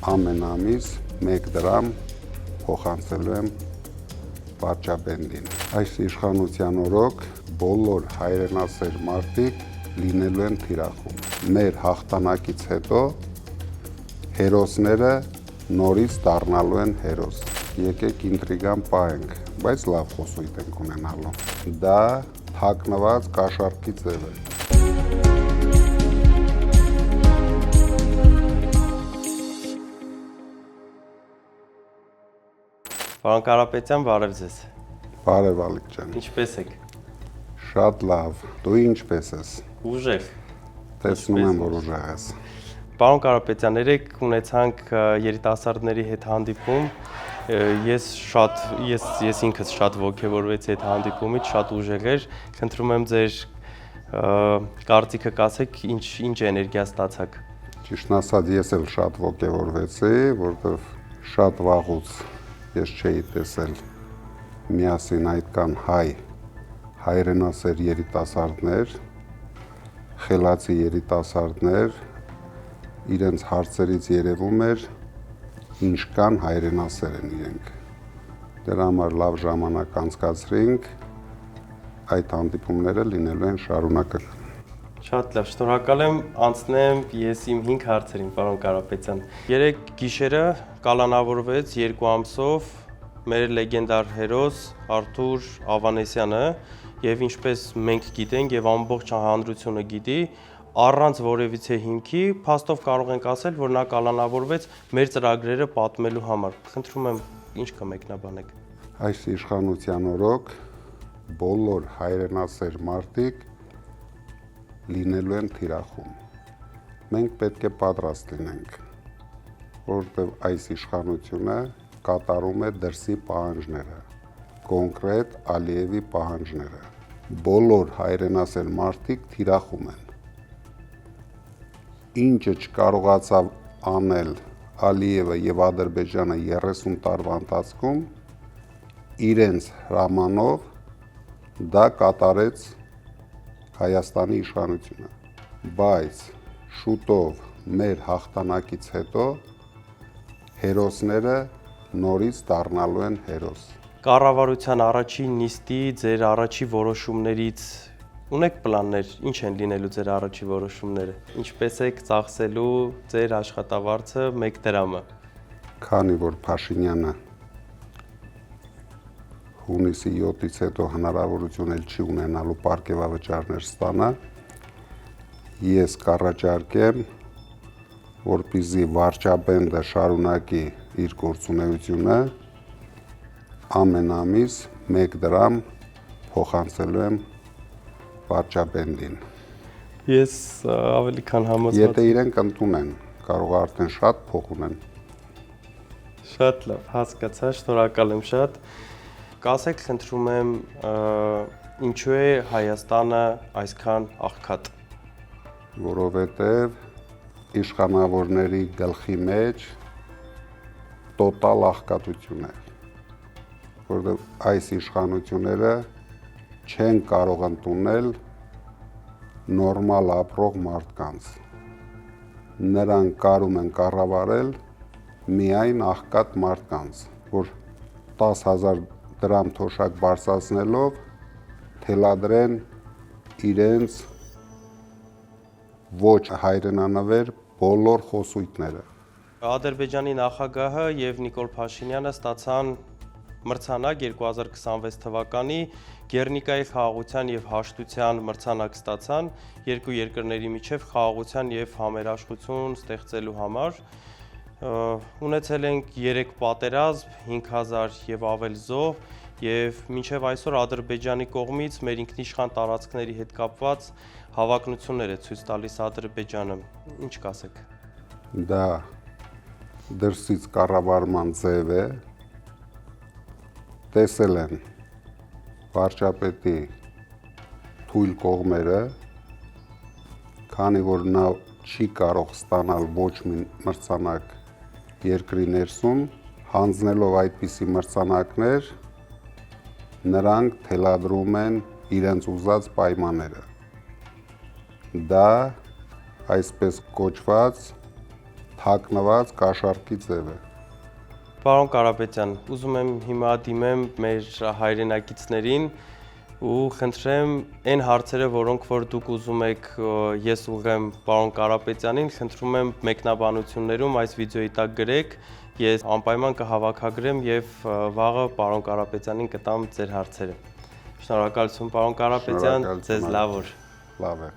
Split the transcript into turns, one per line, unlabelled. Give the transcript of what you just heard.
ամեն ամիս 1 դրամ փոխանցելու եմ վարչապետին։ Այս իշխանության օրոք բոլոր հայրենասեր մարդիկ լինելու են թիրախում։ Մեր հաղթանակից հետո հերոսները նորից դառնալու են հերոս։ Եկեք ինտրիգան պահենք, բայց լավ խոսույթ ենք ունենալու։ Դա թաքնված կաշառքի ձև է։
Պարոն Կարապետյան, բարև ձեզ։
Բարև Ալիկ ջան։
Ինչպե՞ս եք։
Շատ լավ։ Դու ինչպե՞ս ես։
Ուժեղ։
Տեսնում եմ, որ ուժեղ ես։
Պարոն Կարապետյան, երեք ունեցանք երիտասարդների հետ հանդիպում։ Ես ինքս շատ ոգևորվեցի այդ հանդիպումից, շատ ուժեղ էր։ Խնդրում եմ ձեր կարծիքը կասեք, ինչ էներգիա ստացաք։
Ճիշտն ասած, ես էլ շատ ոգևորվեցի, որովհետև շատ վաղուց ես չէի տեսել միասին այդքան հայրենասեր երիտասարդներ, խելացի երիտասարդներ, իրենց հարցերից երևում էր ինչքան հայրենասեր են իրենք։ Դրա համար լավ ժամանակ անցկացրինք, այդ հանդիպումները լինելու են շարունակել։
Շատ լավ, շնորհակալ եմ, անցնեմ ես իմ 5 հարցերին, պարոն Կարապետյան։ Երեք գիշերը կալանավորվեց 2 ամսով մեր լեգենդար հերոս Արթուր Ավանեսյանը, եւ ինչպես մենք գիտենք եւ ամբողջ հանրությունը գիտի, առանց որևիցե հիմքի, փաստով կարող ենք ասել, որ նա կալանավորվեց մեր ծրագրերը պատմելու համար։ Խնդրում եմ, ինչ կմեկնաբանեք։
Այս իշխանության օրոք բոլոր հայրենասեր մարդիկ լինելու են թիրախում։ Մենք պետք է պատրաստ լինենք, որովհետև այս իշխանությունը կատարում է դրսի պահանջները, կոնկրետ Ալիևի պահանջները։ Բոլոր հայրենասեր մարդիկ թիրախում են։ Ինչը չկարողացավ անել Ալիևը եւ Ադրբեջանը 30 տարվա ընթացքում, իրենց հրամանով դա կատարեց Հայաստանի իշխանությունը, բայց շուտով մեր հաղթանակից հետո հերոսները նորից դառնալու են հերոս։
Կառավարության առաջին նիստի ձեր առաջի որոշումներից ունեք պլաններ, ինչ են լինելու ձեր առաջի որոշումները, ինչպես եք ծախսելու ձեր աշխատավարձը 1 դրամը։
Քանի որ Փաշինյանը հունիսի 7-ից հետո հնարավորություն էլ չի ունենալու պարգևավճարներ ստանա, ես կառաջարկեմ, որպեսզի վարչապետը շարունակի իր գործունեությունը, ամեն ամիս 1 դրամ փոխանցելու եմ վարչապետին։
Ես ավելի քան համոզված։
Եթե իրենք ընդունեն, կարող արդեն շատ փող ունեն։
Շատ լավ, հասկացա, շնորհակալ եմ շատ։ Կասեք, խնդրում եմ, ինչու է Հայաստանը այսքան աղքատ։
Որովհետև իշխանավորների գլխի մեջ տոտալ աղքատություն է, որովհետև այս իշխանությունները չեն կարող ընդունել նորմալ ապրող մարդկանց։ Նրանք կարում են կառավարել միայն աղքատ մարդկանց, որ 10,000 դրամ թոշակ բարձրացնելով թելադրեն իրենց ոչ հայրենանվեր բոլոր խոսույթները։
Ադրբեջանի նախագահը եւ Նիկոլ Փաշինյանը ստացան մրցանակ 2026 թվականի Գերնիկայի խաղաղության եւ հաշտության մրցանակ ստացան երկու երկրների միջև խաղաղության եւ համերաշխություն ստեղծելու համար։ Ունեցել ենք 3 պատերազմ, 5000 եւ ավել զոհ եւ մինչեւ այսօր Ադրբեջանի կողմից մեր ինքնիշխան տարածքների հետ կապված հավակնություններ է ցույց տալիս Ադրբեջանը։ Ինչ կասեք։
Դա դրսից կառավարման ձև է, տեսել են վարչապետի թույլ կողմերը, քանի որ նա չի կարող ստանալ ոչ մի մրցանակ երկրի ներսում, հանձնելով այդպիսի մրցանակներ, նրանք թելադրում են իրենց ուզած պայմանները։ Դա այսպես կոչված թաքնված կաշառքի ձև է։
Պարոն Կարապետյան, ուզում եմ հիմա դիմեմ մեր հայրենակիցներին ու խնդրեմ այն հարցերը, որոնք որ դուք ուզում եք ես ուղղեմ պարոն Կարապետյանին, խնդրում եմ մեկնաբանություններում այս վիդեոյի տակ գրեք, ես անպայման կհավաքագրեմ եւ վաղը պարոն Կարապետյանին կտամ ձեր հարցերը։ Շնորհակալություն պարոն Կարապետյան, ձեզ լավ օր։
Լավ է։